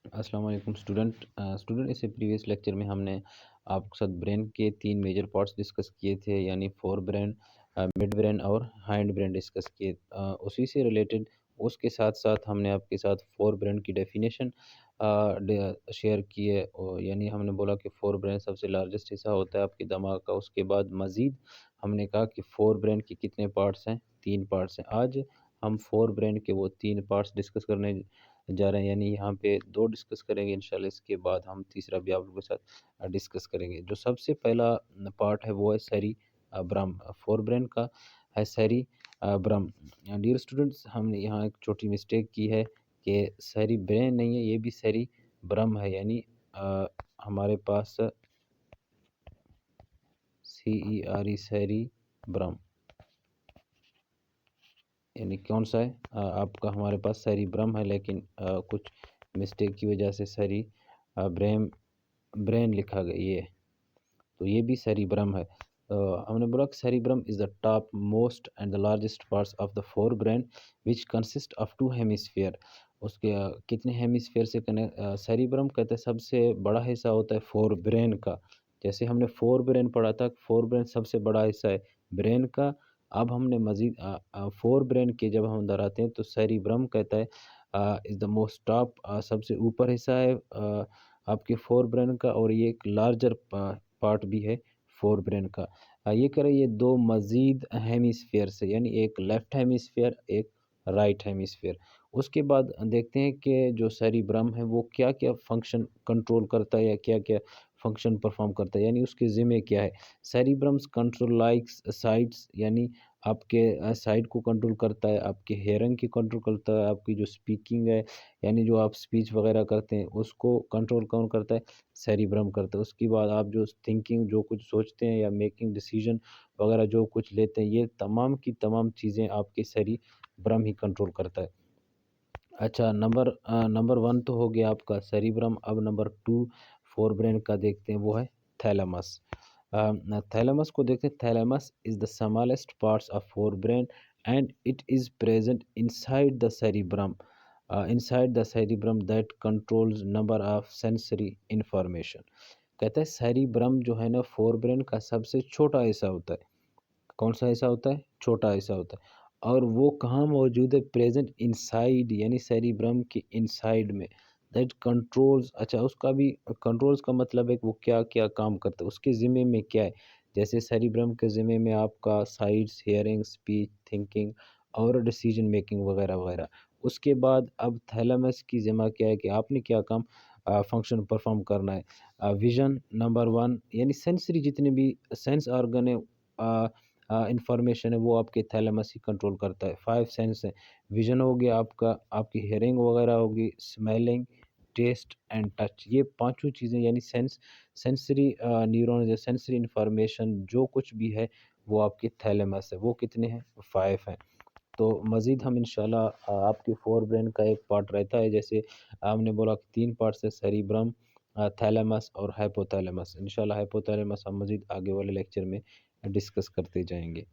अस्सलाम वालेकुम स्टूडेंट इससे प्रीवियस लेक्चर में हमने आपके साथ ब्रेन के 3 मेजर पार्ट्स डिस्कस किए थे, यानी फोर ब्रेन, मिड ब्रेन और हाइंड ब्रेन डिस्कस किए। उसी से रिलेटेड उसके साथ साथ हमने आपके साथ फोर ब्रेन की डेफिनेशन शेयर की है। यानी हमने बोला कि फोर ब्रेन सबसे लार्जेस्ट हिस्सा होता है आपके दिमाग का। उसके बाद मज़ीद हमने कहा कि फोर ब्रेन के कितने पार्ट्स हैं, 3 पार्ट्स हैं। आज हम फोर ब्रेन के वो 3 पार्ट्स डिस्कस करने जा रहे हैं, यानी यहाँ पे 2 डिस्कस करेंगे इंशाल्लाह। इसके बाद हम तीसरा भी आप लोगों के साथ डिस्कस करेंगे। जो सबसे पहला पार्ट है वो है सेरिब्रम, फोर ब्रेन का है सेरिब्रम। डियर स्टूडेंट्स, हमने यहाँ एक छोटी मिस्टेक की है कि सेरिब्रेन नहीं है, ये भी सेरिब्रम है। यानी हमारे पास CERE सेरिब्रम, यानी कौन सा है आपका, हमारे पास सेरिब्रम है, लेकिन कुछ मिस्टेक की वजह से ब्रेन ब्रेन लिखा गया ये, तो ये भी सेरिब्रम है। हमने बोला कि cerebrum is the top most and the largest parts of the fore brain which consist of 2 hemisphere. उसके कितने हेमिस्फीयर से कनेक्ट, सेरिब्रम कहते हैं सबसे बड़ा हिस्सा होता है फोर ब्रेन का। जैसे हमने फोर ब्रेन पढ़ा था, फोर ब्रेन सबसे बड़ा हिस्सा है ब्रेन का। अब हमने मजीद फोर ब्रेन के जब हम दोहराते हैं तो सेरिब्रम कहता है इज़ द मोस्ट टॉप, सबसे ऊपर हिस्सा है आपके फोर ब्रेन का, और ये एक लार्जर पार्ट भी है फोर ब्रेन का। ये करें ये 2 मज़ीद हेमिस्फीयर से, यानी एक लेफ्ट हेमिस्फीयर, एक राइट हेमिस्फीयर। उसके बाद देखते हैं कि जो सेरिब्रम है वो क्या-क्या फ़ंक्शन कंट्रोल करता है या क्या-क्या फ़ंक्शन परफ़ॉर्म करता है, यानी उसके ज़िम्मे क्या है। सेरिब्रम्स कंट्रोल लाइक्स साइट्स, यानी आपके साइट को कंट्रोल करता है, आपके हियरिंग की कंट्रोल करता है, आपकी जो स्पीकिंग है, यानी जो आप स्पीच वगैरह करते हैं उसको कंट्रोल कौन करता है, सेरिब्रम करता है। उसके बाद आप जो थिंकिंग, जो कुछ सोचते हैं या मेकिंग डिसीजन वगैरह जो कुछ लेते हैं, ये तमाम की तमाम चीज़ें आपके सेरिब्रम ही कंट्रोल करता है। अच्छा, नंबर 1 तो हो गया आपका सेरिब्रम। अब नंबर 2 फोर ब्रेन का देखते हैं, वो है थैलेमस। थैलेमस को देखते हैं। Thalamus is the smallest parts of fore brain and it is present inside the cerebrum that controls number of sensory information. कहता है सेरिब्रम जो है ना फोर ब्रेन का सबसे छोटा हिस्सा होता है। कौन सा हिस्सा होता है, छोटा हिस्सा होता है। और वो कहाँ मौजूद है, प्रेजेंट इनसाइड, यानी सेरिब्रम के इनसाइड में। दैट कंट्रोल्स, अच्छा उसका भी कंट्रोल्स का मतलब है कि वो क्या क्या काम करता है, उसके ज़िम्मे में क्या है। जैसे सेरिब्रम के ज़िम्मे में आपका साइट्स, हियरिंग, स्पीच, थिंकिंग और डिसीजन मेकिंग वगैरह वगैरह। उसके बाद अब थैलेमस की ज़िम्मा क्या है कि आपने क्या काम फंक्शन परफॉर्म करना है। विजन नंबर 1, यानी सेंसरी जितने भी सेंस ऑर्गन है, इंफॉर्मेशन है, वो आपके थैलेमस ही कंट्रोल करता है। 5 सेंस है। विज़न हो गया आपका, आपकी हियरिंग वगैरह होगी, स्मेलिंग, टेस्ट एंड टच। ये पाँचों चीज़ें यानी सेंसरी न्यूरॉन या सेंसरी इंफॉर्मेशन जो कुछ भी है वो आपके थैलेमस है। वो कितने हैं? 5 हैं। तो मज़ीद हम इंशाल्लाह आपके फोर ब्रेन का एक पार्ट रहता है, जैसे हमने बोला कि 3 पार्ट्स है सेरिब्रम, थैलेमस और हाइपोथैलेमस। इंशाल्लाह हाइपोथैलेमस हम मज़ीद आगे वाले लेक्चर में डिस्कस करते जाएँगे।